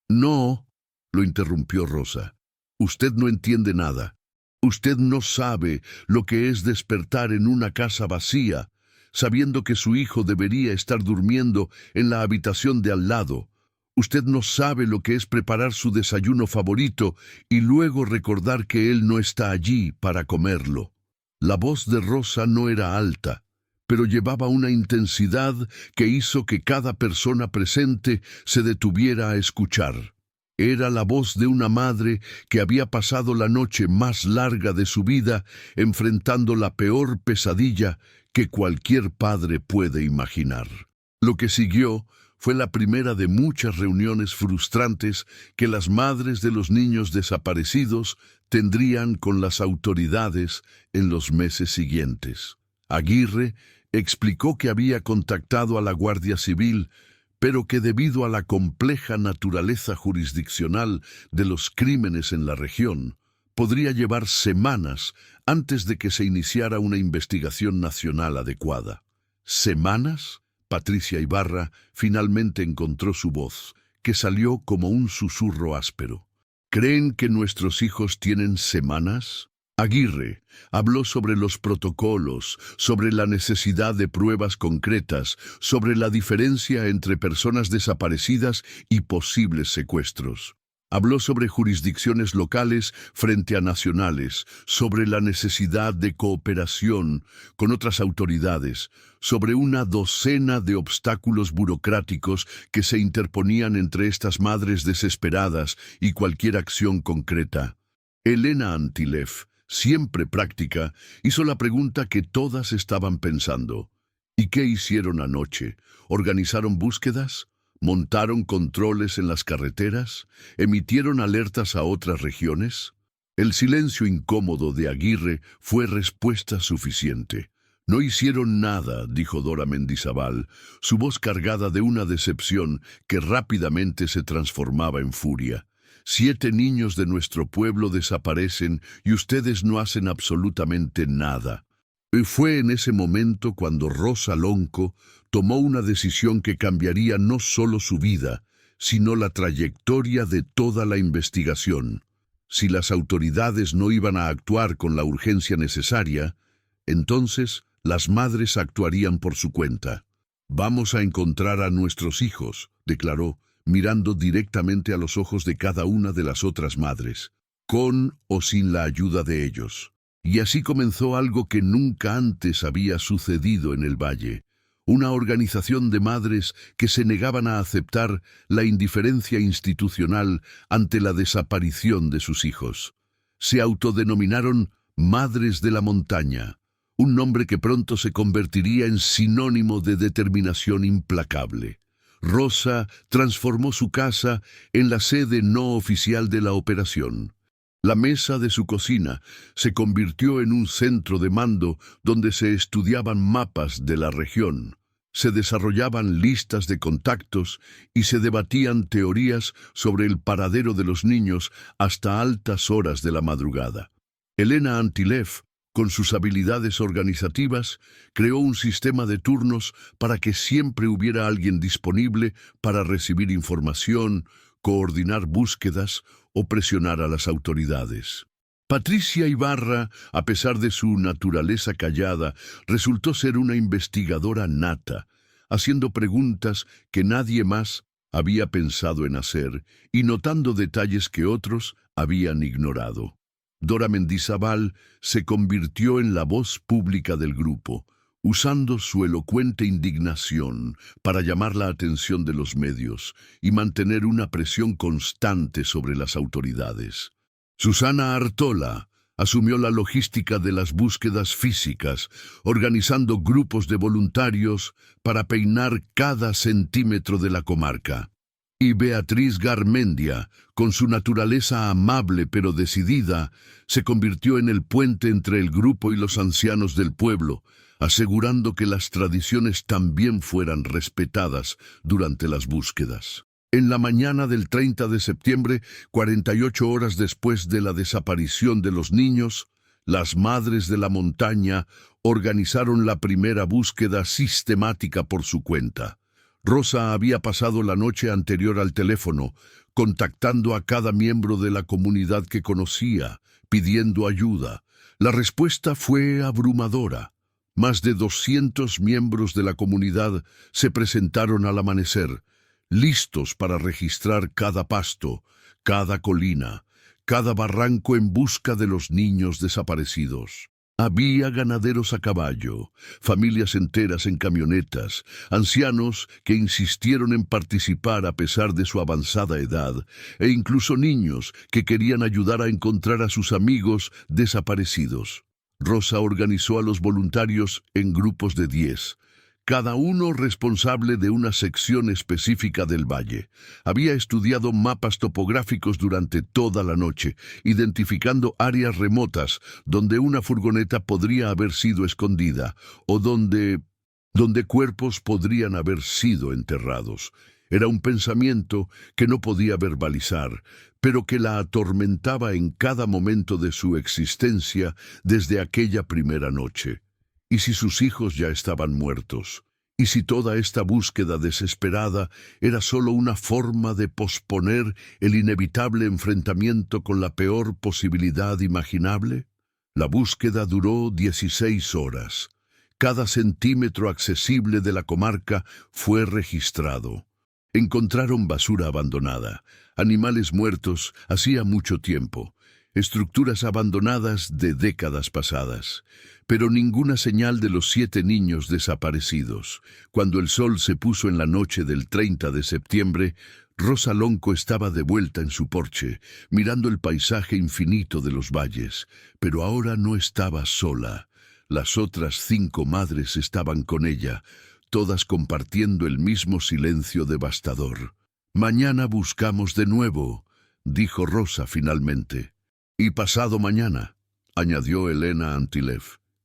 «No», lo interrumpió Rosa. «Usted no entiende nada. Usted no sabe lo que es despertar en una casa vacía, sabiendo que su hijo debería estar durmiendo en la habitación de al lado. Usted no sabe lo que es preparar su desayuno favorito y luego recordar que él no está allí para comerlo». La voz de Rosa no era alta, pero llevaba una intensidad que hizo que cada persona presente se detuviera a escuchar. Era la voz de una madre que había pasado la noche más larga de su vida enfrentando la peor pesadilla que cualquier padre puede imaginar. Lo que siguió fue la primera de muchas reuniones frustrantes que las madres de los niños desaparecidos tendrían con las autoridades en los meses siguientes. Aguirre explicó que había contactado a la Guardia Civil, pero que debido a la compleja naturaleza jurisdiccional de los crímenes en la región, podría llevar semanas antes de que se iniciara una investigación nacional adecuada. ¿Semanas? Patricia Ibarra finalmente encontró su voz, que salió como un susurro áspero. ¿Creen que nuestros hijos tienen semanas? Aguirre habló sobre los protocolos, sobre la necesidad de pruebas concretas, sobre la diferencia entre personas desaparecidas y posibles secuestros. Habló sobre jurisdicciones locales frente a nacionales, sobre la necesidad de cooperación con otras autoridades, sobre una docena de obstáculos burocráticos que se interponían entre estas madres desesperadas y cualquier acción concreta. Elena Antilev, siempre práctica, hizo la pregunta que todas estaban pensando. ¿Y qué hicieron anoche? ¿Organizaron búsquedas? ¿Montaron controles en las carreteras? ¿Emitieron alertas a otras regiones? El silencio incómodo de Aguirre fue respuesta suficiente. «No hicieron nada», dijo Dora Mendizábal, su voz cargada de una decepción que rápidamente se transformaba en furia. 7 niños de nuestro pueblo desaparecen y ustedes no hacen absolutamente nada. Y fue en ese momento cuando Rosa Lonco tomó una decisión que cambiaría no solo su vida, sino la trayectoria de toda la investigación. Si las autoridades no iban a actuar con la urgencia necesaria, entonces las madres actuarían por su cuenta. Vamos a encontrar a nuestros hijos, declaró, mirando directamente a los ojos de cada una de las otras madres, con o sin la ayuda de ellos. Y así comenzó algo que nunca antes había sucedido en el valle. Una organización de madres que se negaban a aceptar la indiferencia institucional ante la desaparición de sus hijos. Se autodenominaron Madres de la Montaña, un nombre que pronto se convertiría en sinónimo de determinación implacable. Rosa transformó su casa en la sede no oficial de la operación. La mesa de su cocina se convirtió en un centro de mando donde se estudiaban mapas de la región, se desarrollaban listas de contactos y se debatían teorías sobre el paradero de los niños hasta altas horas de la madrugada. Elena Antilev, con sus habilidades organizativas, creó un sistema de turnos para que siempre hubiera alguien disponible para recibir información, coordinar búsquedas o presionar a las autoridades. Patricia Ibarra, a pesar de su naturaleza callada, resultó ser una investigadora nata, haciendo preguntas que nadie más había pensado en hacer y notando detalles que otros habían ignorado. Dora Mendizábal se convirtió en la voz pública del grupo, usando su elocuente indignación para llamar la atención de los medios y mantener una presión constante sobre las autoridades. Susana Artola asumió la logística de las búsquedas físicas, organizando grupos de voluntarios para peinar cada centímetro de la comarca. Y Beatriz Garmendia, con su naturaleza amable pero decidida, se convirtió en el puente entre el grupo y los ancianos del pueblo, asegurando que las tradiciones también fueran respetadas durante las búsquedas. En la mañana del 30 de septiembre, 48 horas después de la desaparición de los niños, las Madres de la Montaña organizaron la primera búsqueda sistemática por su cuenta. Rosa había pasado la noche anterior al teléfono, contactando a cada miembro de la comunidad que conocía, pidiendo ayuda. La respuesta fue abrumadora. Más de 200 miembros de la comunidad se presentaron al amanecer, listos para registrar cada pasto, cada colina, cada barranco en busca de los niños desaparecidos. Había ganaderos a caballo, familias enteras en camionetas, ancianos que insistieron en participar a pesar de su avanzada edad, e incluso niños que querían ayudar a encontrar a sus amigos desaparecidos. Rosa organizó a los voluntarios en grupos de 10, cada uno responsable de una sección específica del valle. Había estudiado mapas topográficos durante toda la noche, identificando áreas remotas donde una furgoneta podría haber sido escondida o donde cuerpos podrían haber sido enterrados. Era un pensamiento que no podía verbalizar, pero que la atormentaba en cada momento de su existencia desde aquella primera noche. ¿Y si sus hijos ya estaban muertos? ¿Y si toda esta búsqueda desesperada era solo una forma de posponer el inevitable enfrentamiento con la peor posibilidad imaginable? La búsqueda duró 16 horas. Cada centímetro accesible de la comarca fue registrado. Encontraron basura abandonada, animales muertos hacía mucho tiempo, estructuras abandonadas de décadas pasadas, pero ninguna señal de los 7 niños desaparecidos. Cuando el sol se puso en la noche del 30 de septiembre, Rosa Lonco estaba de vuelta en su porche, mirando el paisaje infinito de los valles, pero ahora no estaba sola. Las otras 5 madres estaban con ella, todas compartiendo el mismo silencio devastador. «Mañana buscamos de nuevo», dijo Rosa finalmente. «Y pasado mañana», añadió Elena Antilev.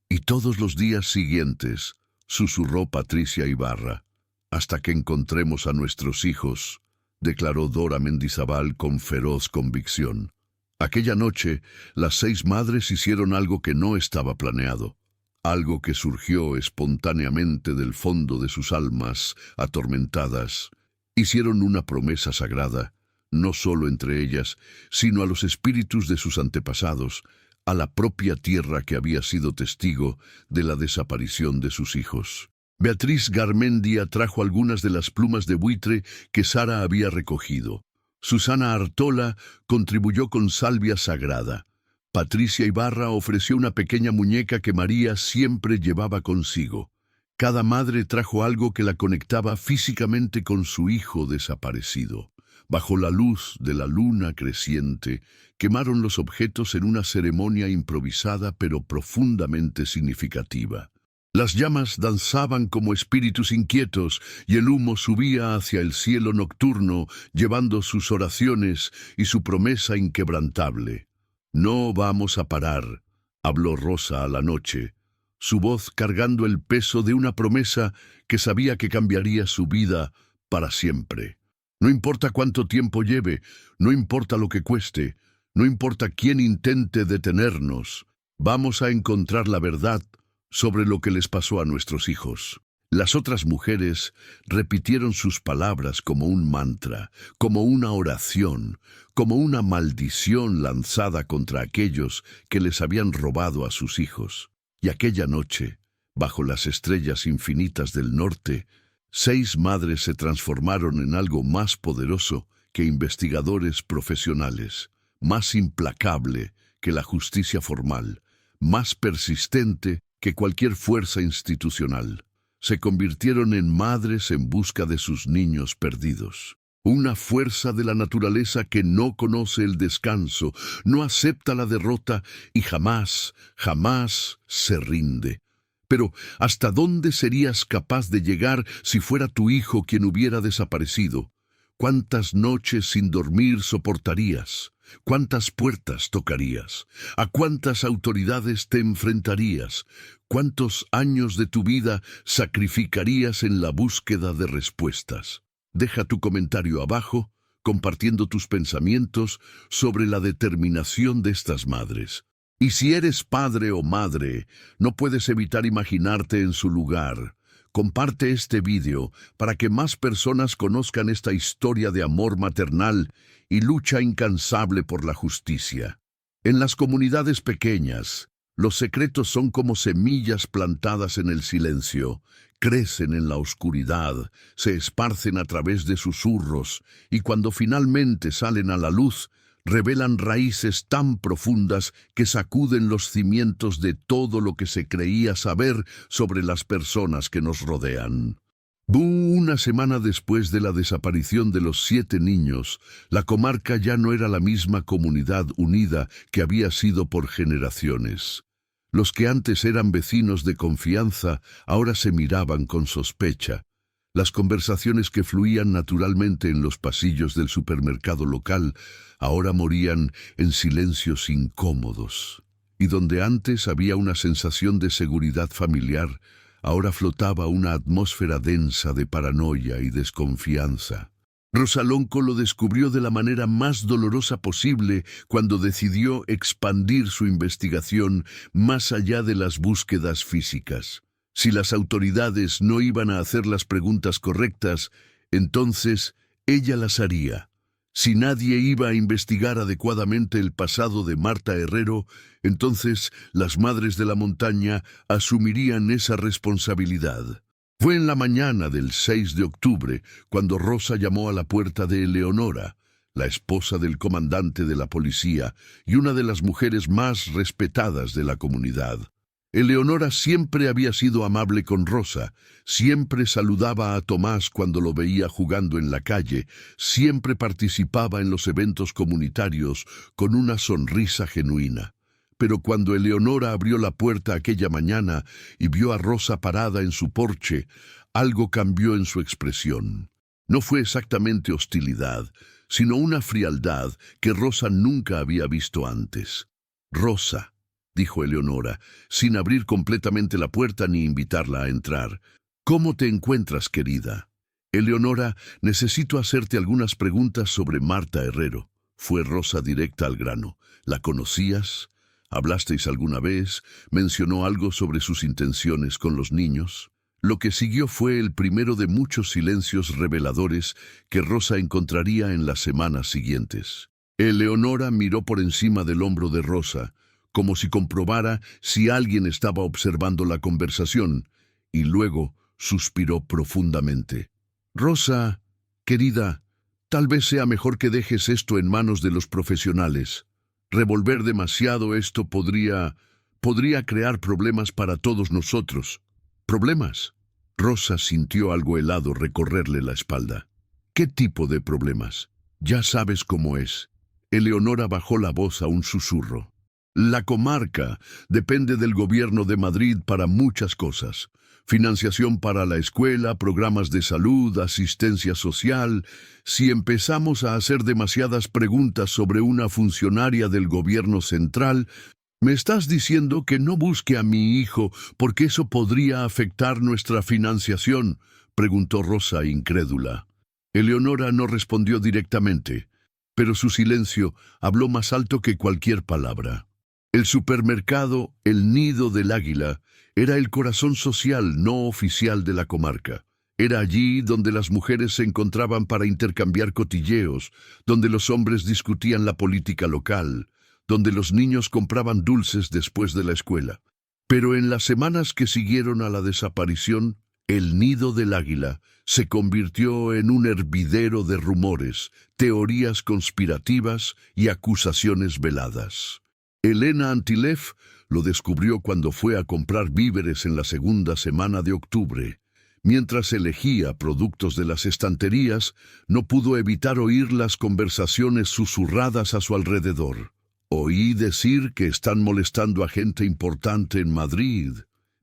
«Y todos los días siguientes», susurró Patricia Ibarra. «Hasta que encontremos a nuestros hijos», declaró Dora Mendizábal con feroz convicción. Aquella noche, las 6 madres hicieron algo que no estaba planeado, algo que surgió espontáneamente del fondo de sus almas atormentadas. Hicieron una promesa sagrada, no solo entre ellas, sino a los espíritus de sus antepasados, a la propia tierra que había sido testigo de la desaparición de sus hijos. Beatriz Garmendia trajo algunas de las plumas de buitre que Sara había recogido. Susana Artola contribuyó con salvia sagrada. Patricia Ibarra ofreció una pequeña muñeca que María siempre llevaba consigo. Cada madre trajo algo que la conectaba físicamente con su hijo desaparecido. Bajo la luz de la luna creciente, quemaron los objetos en una ceremonia improvisada pero profundamente significativa. Las llamas danzaban como espíritus inquietos y el humo subía hacia el cielo nocturno, llevando sus oraciones y su promesa inquebrantable. «No vamos a parar», habló Rosa a la noche, su voz cargando el peso de una promesa que sabía que cambiaría su vida para siempre. No importa cuánto tiempo lleve, no importa lo que cueste, no importa quién intente detenernos, vamos a encontrar la verdad sobre lo que les pasó a nuestros hijos. Las otras mujeres repitieron sus palabras como un mantra, como una oración, como una maldición lanzada contra aquellos que les habían robado a sus hijos. Y aquella noche, bajo las estrellas infinitas del norte, 6 madres se transformaron en algo más poderoso que investigadores profesionales, más implacable que la justicia formal, más persistente que cualquier fuerza institucional. Se convirtieron en madres en busca de sus niños perdidos. Una fuerza de la naturaleza que no conoce el descanso, no acepta la derrota y jamás, jamás se rinde. Pero, ¿hasta dónde serías capaz de llegar si fuera tu hijo quien hubiera desaparecido? ¿Cuántas noches sin dormir soportarías? ¿Cuántas puertas tocarías? ¿A cuántas autoridades te enfrentarías? ¿Cuántos años de tu vida sacrificarías en la búsqueda de respuestas? Deja tu comentario abajo, compartiendo tus pensamientos sobre la determinación de estas madres. Y si eres padre o madre, no puedes evitar imaginarte en su lugar. Comparte este vídeo para que más personas conozcan esta historia de amor maternal y lucha incansable por la justicia. En las comunidades pequeñas, los secretos son como semillas plantadas en el silencio, crecen en la oscuridad, se esparcen a través de susurros y cuando finalmente salen a la luz, revelan raíces tan profundas que sacuden los cimientos de todo lo que se creía saber sobre las personas que nos rodean. Una semana después de la desaparición de los 7 niños, la comarca ya no era la misma comunidad unida que había sido por generaciones. Los que antes eran vecinos de confianza ahora se miraban con sospecha. Las conversaciones que fluían naturalmente en los pasillos del supermercado local ahora morían en silencios incómodos. Y donde antes había una sensación de seguridad familiar, ahora flotaba una atmósfera densa de paranoia y desconfianza. Rosalonco lo descubrió de la manera más dolorosa posible cuando decidió expandir su investigación más allá de las búsquedas físicas. Si las autoridades no iban a hacer las preguntas correctas, entonces ella las haría. Si nadie iba a investigar adecuadamente el pasado de Marta Herrero, entonces las madres de la montaña asumirían esa responsabilidad. Fue en la mañana del 6 de octubre cuando Rosa llamó a la puerta de Eleonora, la esposa del comandante de la policía y una de las mujeres más respetadas de la comunidad. Eleonora siempre había sido amable con Rosa, siempre saludaba a Tomás cuando lo veía jugando en la calle, siempre participaba en los eventos comunitarios con una sonrisa genuina. Pero cuando Eleonora abrió la puerta aquella mañana y vio a Rosa parada en su porche, algo cambió en su expresión. No fue exactamente hostilidad, sino una frialdad que Rosa nunca había visto antes. «Rosa», dijo Eleonora, sin abrir completamente la puerta ni invitarla a entrar. «¿Cómo te encuentras, querida?» «Eleonora, necesito hacerte algunas preguntas sobre Marta Herrero». Fue Rosa directa al grano. «¿La conocías? ¿Hablasteis alguna vez? ¿Mencionó algo sobre sus intenciones con los niños?» Lo que siguió fue el primero de muchos silencios reveladores que Rosa encontraría en las semanas siguientes. Eleonora miró por encima del hombro de Rosa, como si comprobara si alguien estaba observando la conversación, y luego, suspiró profundamente. Rosa, querida, tal vez sea mejor que dejes esto en manos de los profesionales. Revolver demasiado esto podría crear problemas para todos nosotros. ¿Problemas? Rosa sintió algo helado recorrerle la espalda. ¿Qué tipo de problemas? Ya sabes cómo es. Eleonora bajó la voz a un susurro. La comarca depende del gobierno de Madrid para muchas cosas. Financiación para la escuela, programas de salud, asistencia social. Si empezamos a hacer demasiadas preguntas sobre una funcionaria del gobierno central, ¿me estás diciendo que no busque a mi hijo porque eso podría afectar nuestra financiación?, preguntó Rosa incrédula. Eleonora no respondió directamente, pero su silencio habló más alto que cualquier palabra. El supermercado El Nido del Águila era el corazón social no oficial de la comarca. Era allí donde las mujeres se encontraban para intercambiar cotilleos, donde los hombres discutían la política local, donde los niños compraban dulces después de la escuela. Pero en las semanas que siguieron a la desaparición, El Nido del Águila se convirtió en un hervidero de rumores, teorías conspirativas y acusaciones veladas. Elena Antilev lo descubrió cuando fue a comprar víveres en la segunda semana de octubre. Mientras elegía productos de las estanterías, no pudo evitar oír las conversaciones susurradas a su alrededor. Oí decir que están molestando a gente importante en Madrid.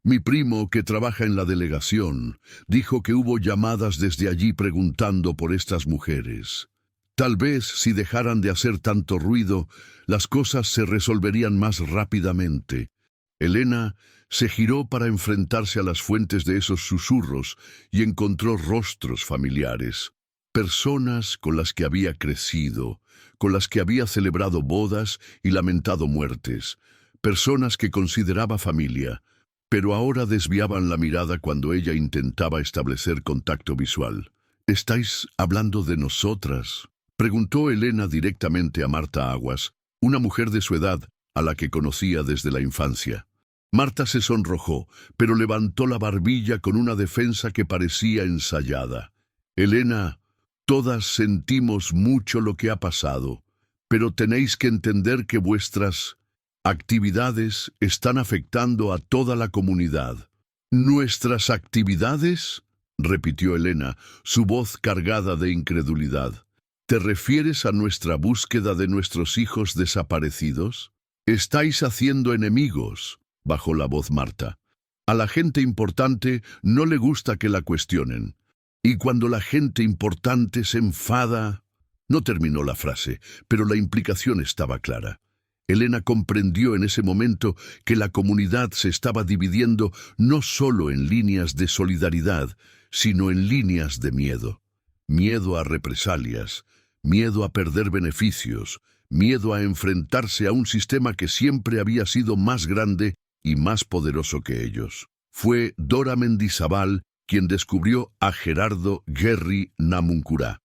Mi primo, que trabaja en la delegación, dijo que hubo llamadas desde allí preguntando por estas mujeres. Tal vez, si dejaran de hacer tanto ruido, las cosas se resolverían más rápidamente. Elena se giró para enfrentarse a las fuentes de esos susurros y encontró rostros familiares. Personas con las que había crecido, con las que había celebrado bodas y lamentado muertes. Personas que consideraba familia, pero ahora desviaban la mirada cuando ella intentaba establecer contacto visual. «¿Estáis hablando de nosotras?», preguntó Elena directamente a Marta Aguas, una mujer de su edad a la que conocía desde la infancia. Marta se sonrojó, pero levantó la barbilla con una defensa que parecía ensayada. «Elena, todas sentimos mucho lo que ha pasado, pero tenéis que entender que vuestras actividades están afectando a toda la comunidad». «¿Nuestras actividades?», repitió Elena, su voz cargada de incredulidad. «¿Te refieres a nuestra búsqueda de nuestros hijos desaparecidos? Estáis haciendo enemigos», bajó la voz Marta. «A la gente importante no le gusta que la cuestionen. Y cuando la gente importante se enfada...» No terminó la frase, pero la implicación estaba clara. Elena comprendió en ese momento que la comunidad se estaba dividiendo no solo en líneas de solidaridad, sino en líneas de miedo. Miedo a represalias, miedo a perder beneficios, miedo a enfrentarse a un sistema que siempre había sido más grande y más poderoso que ellos. Fue Dora Mendizábal quien descubrió a Gerardo Gerry Namuncurá.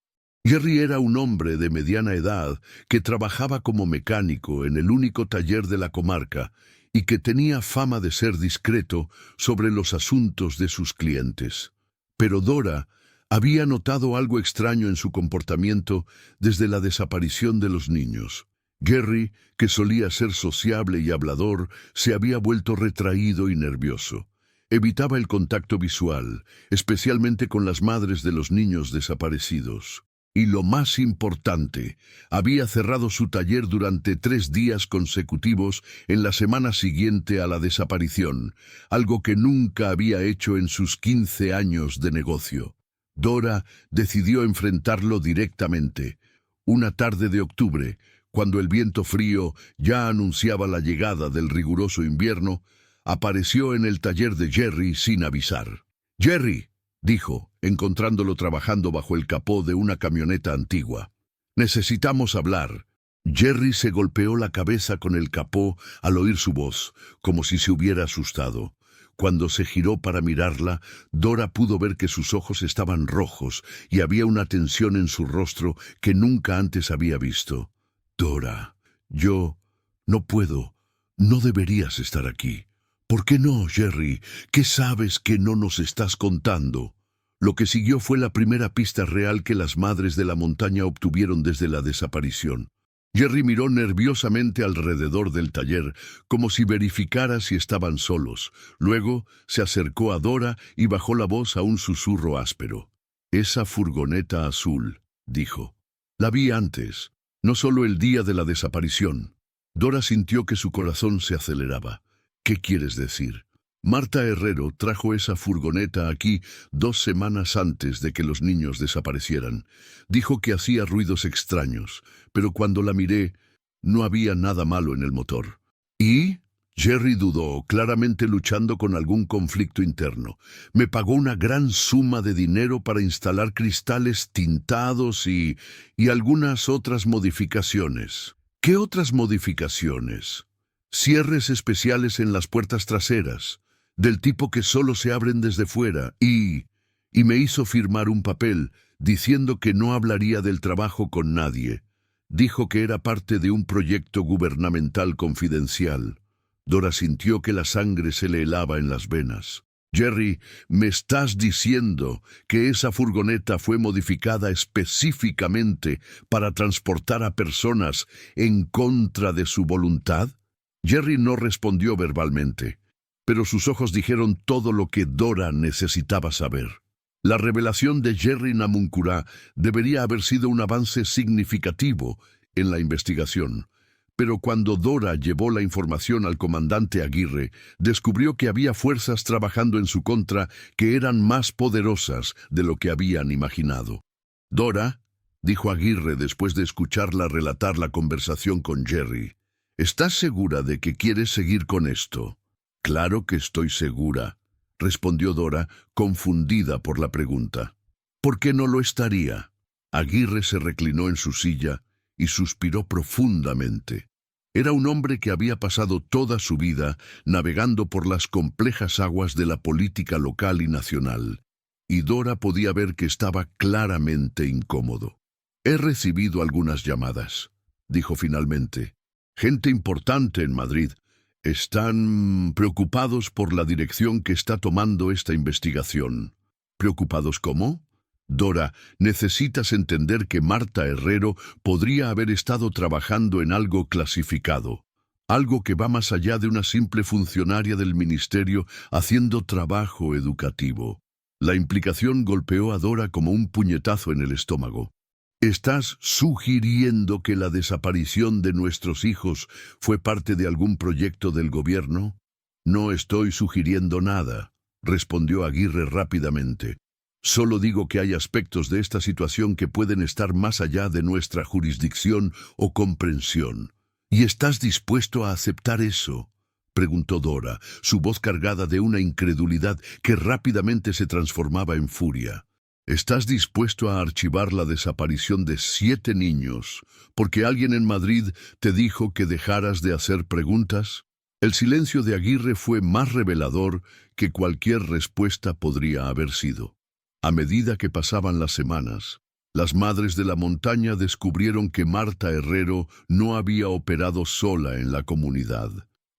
Gerry era un hombre de mediana edad que trabajaba como mecánico en el único taller de la comarca y que tenía fama de ser discreto sobre los asuntos de sus clientes. Pero Dora había notado algo extraño en su comportamiento desde la desaparición de los niños. Gerry, que solía ser sociable y hablador, se había vuelto retraído y nervioso. Evitaba el contacto visual, especialmente con las madres de los niños desaparecidos. Y lo más importante, había cerrado su taller durante 3 días consecutivos en la semana siguiente a la desaparición, algo que nunca había hecho en sus 15 años de negocio. Dora decidió enfrentarlo directamente. Una tarde de octubre, cuando el viento frío ya anunciaba la llegada del riguroso invierno, apareció en el taller de Gerry sin avisar. «Gerry», dijo, encontrándolo trabajando bajo el capó de una camioneta antigua. «Necesitamos hablar». Gerry se golpeó la cabeza con el capó al oír su voz, como si se hubiera asustado. Cuando se giró para mirarla, Dora pudo ver que sus ojos estaban rojos y había una tensión en su rostro que nunca antes había visto. «Dora, yo no puedo, no deberías estar aquí. ¿Por qué no, Jerry? ¿Qué sabes que no nos estás contando? Lo que siguió fue la primera pista real que las madres de la montaña obtuvieron desde la desaparición. Jerry miró nerviosamente alrededor del taller, como si verificara si estaban solos. Luego se acercó a Dora y bajó la voz a un susurro áspero. «Esa furgoneta azul», dijo. «La vi antes, no solo el día de la desaparición». Dora sintió que su corazón se aceleraba. «¿Qué quieres decir?» «Marta Herrero trajo esa furgoneta aquí 2 semanas antes de que los niños desaparecieran. Dijo que hacía ruidos extraños, pero cuando la miré, no había nada malo en el motor». «¿Y?» Jerry dudó, claramente luchando con algún conflicto interno. «Me pagó una gran suma de dinero para instalar cristales tintados y algunas otras modificaciones». «¿Qué otras modificaciones?» «Cierres especiales en las puertas traseras, del tipo que solo se abren desde fuera, y me hizo firmar un papel diciendo que no hablaría del trabajo con nadie. Dijo que era parte de un proyecto gubernamental confidencial». Dora sintió que la sangre se le helaba en las venas. «Jerry, ¿me estás diciendo que esa furgoneta fue modificada específicamente para transportar a personas en contra de su voluntad?» Jerry no respondió verbalmente, pero sus ojos dijeron todo lo que Dora necesitaba saber. La revelación de Jerry Namuncurá debería haber sido un avance significativo en la investigación. Pero cuando Dora llevó la información al comandante Aguirre, descubrió que había fuerzas trabajando en su contra que eran más poderosas de lo que habían imaginado. «Dora», dijo Aguirre después de escucharla relatar la conversación con Jerry, «¿estás segura de que quieres seguir con esto?» «Claro que estoy segura», respondió Dora, confundida por la pregunta. «¿Por qué no lo estaría?» Aguirre se reclinó en su silla y suspiró profundamente. Era un hombre que había pasado toda su vida navegando por las complejas aguas de la política local y nacional, y Dora podía ver que estaba claramente incómodo. «He recibido algunas llamadas», dijo finalmente. «Gente importante en Madrid. Están preocupados por la dirección que está tomando esta investigación». «¿Preocupados cómo?» «Dora, necesitas entender que Marta Herrero podría haber estado trabajando en algo clasificado, algo que va más allá de una simple funcionaria del ministerio haciendo trabajo educativo». La implicación golpeó a Dora como un puñetazo en el estómago. «¿Estás sugiriendo que la desaparición de nuestros hijos fue parte de algún proyecto del gobierno?» «No estoy sugiriendo nada», respondió Aguirre rápidamente. «Solo digo que hay aspectos de esta situación que pueden estar más allá de nuestra jurisdicción o comprensión». «¿Y estás dispuesto a aceptar eso?», preguntó Dora, su voz cargada de una incredulidad que rápidamente se transformaba en furia. «¿Estás dispuesto a archivar la desaparición de 7 niños porque alguien en Madrid te dijo que dejaras de hacer preguntas?» El silencio de Aguirre fue más revelador que cualquier respuesta podría haber sido. A medida que pasaban las semanas, las madres de la montaña descubrieron que Marta Herrero no había operado sola en la comunidad.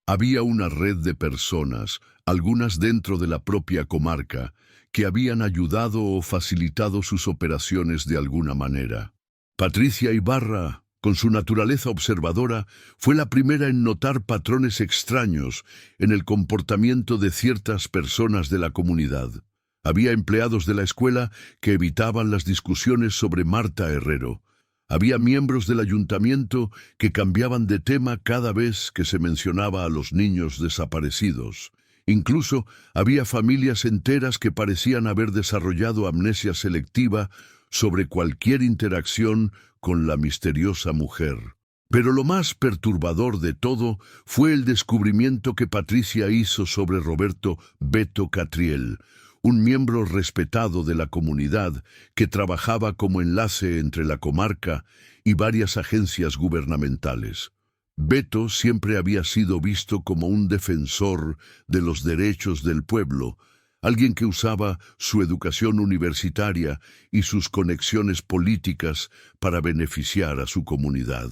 Había una red de personas, algunas dentro de la propia comarca, que habían ayudado o facilitado sus operaciones de alguna manera. Patricia Ibarra, con su naturaleza observadora, fue la primera en notar patrones extraños en el comportamiento de ciertas personas de la comunidad. Había empleados de la escuela que evitaban las discusiones sobre Marta Herrero. Había miembros del ayuntamiento que cambiaban de tema cada vez que se mencionaba a los niños desaparecidos. Incluso había familias enteras que parecían haber desarrollado amnesia selectiva sobre cualquier interacción con la misteriosa mujer. Pero lo más perturbador de todo fue el descubrimiento que Patricia hizo sobre Roberto Beto Catriel, un miembro respetado de la comunidad que trabajaba como enlace entre la comarca y varias agencias gubernamentales. Beto siempre había sido visto como un defensor de los derechos del pueblo, alguien que usaba su educación universitaria y sus conexiones políticas para beneficiar a su comunidad.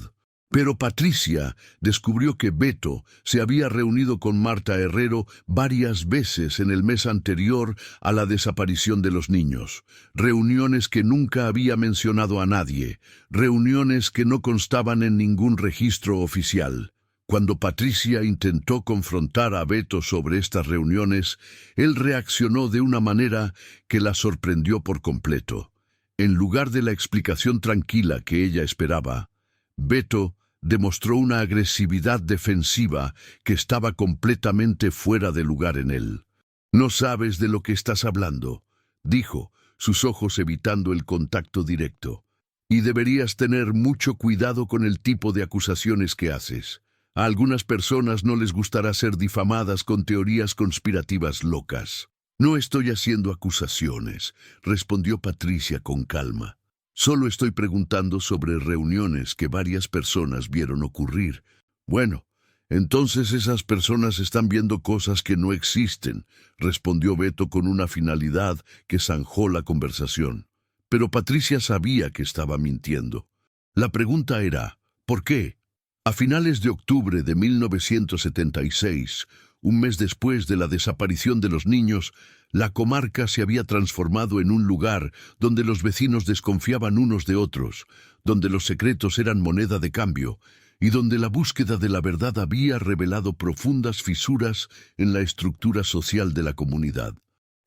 Pero Patricia descubrió que Beto se había reunido con Marta Herrero varias veces en el mes anterior a la desaparición de los niños. Reuniones que nunca había mencionado a nadie, reuniones que no constaban en ningún registro oficial. Cuando Patricia intentó confrontar a Beto sobre estas reuniones, él reaccionó de una manera que la sorprendió por completo. En lugar de la explicación tranquila que ella esperaba, Beto demostró una agresividad defensiva que estaba completamente fuera de lugar en él. «No sabes de lo que estás hablando», dijo, sus ojos evitando el contacto directo. «Y deberías tener mucho cuidado con el tipo de acusaciones que haces. A algunas personas no les gustará ser difamadas con teorías conspirativas locas». «No estoy haciendo acusaciones», respondió Patricia con calma. «Solo estoy preguntando sobre reuniones que varias personas vieron ocurrir». «Bueno, entonces esas personas están viendo cosas que no existen», respondió Beto con una finalidad que zanjó la conversación. Pero Patricia sabía que estaba mintiendo. La pregunta era, ¿por qué? A finales de octubre de 1976, un mes después de la desaparición de los niños, la comarca se había transformado en un lugar donde los vecinos desconfiaban unos de otros, donde los secretos eran moneda de cambio y donde la búsqueda de la verdad había revelado profundas fisuras en la estructura social de la comunidad.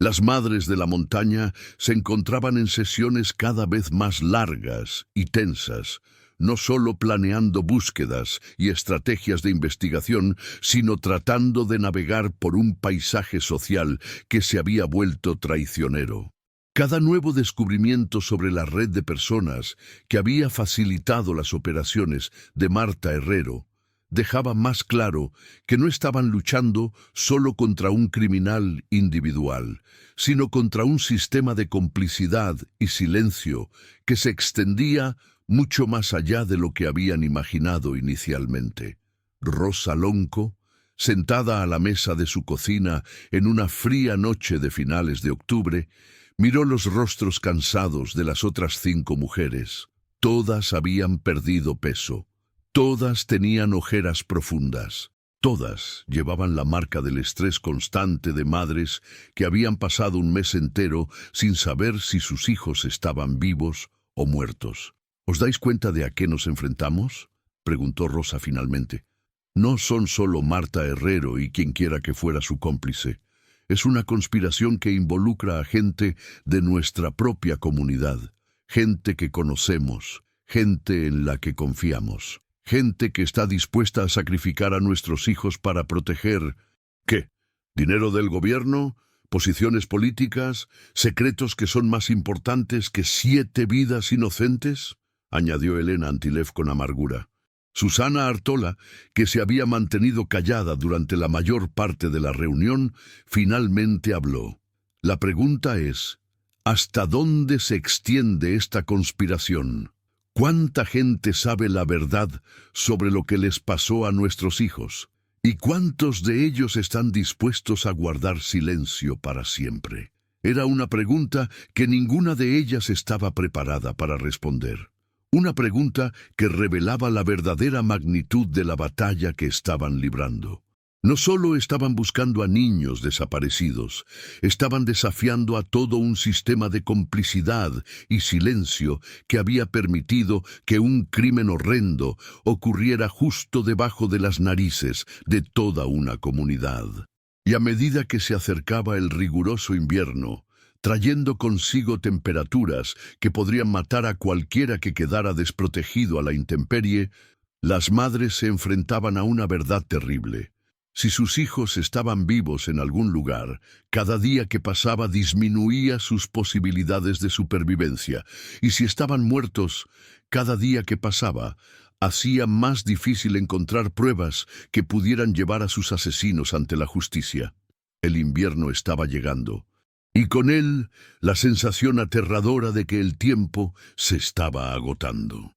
Las madres de la montaña se encontraban en sesiones cada vez más largas y tensas, no solo planeando búsquedas y estrategias de investigación, sino tratando de navegar por un paisaje social que se había vuelto traicionero. Cada nuevo descubrimiento sobre la red de personas que había facilitado las operaciones de Marta Herrero dejaba más claro que no estaban luchando solo contra un criminal individual, sino contra un sistema de complicidad y silencio que se extendía mucho más allá de lo que habían imaginado inicialmente. Rosa Lonco, sentada a la mesa de su cocina en una fría noche de finales de octubre, miró los rostros cansados de las otras 5 mujeres. Todas habían perdido peso. Todas tenían ojeras profundas. Todas llevaban la marca del estrés constante de madres que habían pasado un mes entero sin saber si sus hijos estaban vivos o muertos. «¿Os dais cuenta de a qué nos enfrentamos?», preguntó Rosa finalmente. «No son solo Marta Herrero y quien quiera que fuera su cómplice. Es una conspiración que involucra a gente de nuestra propia comunidad, gente que conocemos, gente en la que confiamos, gente que está dispuesta a sacrificar a nuestros hijos para proteger... ¿Qué? ¿Dinero del gobierno? ¿Posiciones políticas? ¿Secretos que son más importantes que 7 vidas inocentes?», añadió Elena Antilev con amargura. Susana Artola, que se había mantenido callada durante la mayor parte de la reunión, finalmente habló. «La pregunta es, ¿hasta dónde se extiende esta conspiración? ¿Cuánta gente sabe la verdad sobre lo que les pasó a nuestros hijos? ¿Y cuántos de ellos están dispuestos a guardar silencio para siempre?». Era una pregunta que ninguna de ellas estaba preparada para responder. Una pregunta que revelaba la verdadera magnitud de la batalla que estaban librando. No solo estaban buscando a niños desaparecidos, estaban desafiando a todo un sistema de complicidad y silencio que había permitido que un crimen horrendo ocurriera justo debajo de las narices de toda una comunidad. Y a medida que se acercaba el riguroso invierno, trayendo consigo temperaturas que podrían matar a cualquiera que quedara desprotegido a la intemperie, las madres se enfrentaban a una verdad terrible. Si sus hijos estaban vivos en algún lugar, cada día que pasaba disminuía sus posibilidades de supervivencia, y si estaban muertos, cada día que pasaba hacía más difícil encontrar pruebas que pudieran llevar a sus asesinos ante la justicia. El invierno estaba llegando, y con él la sensación aterradora de que el tiempo se estaba agotando.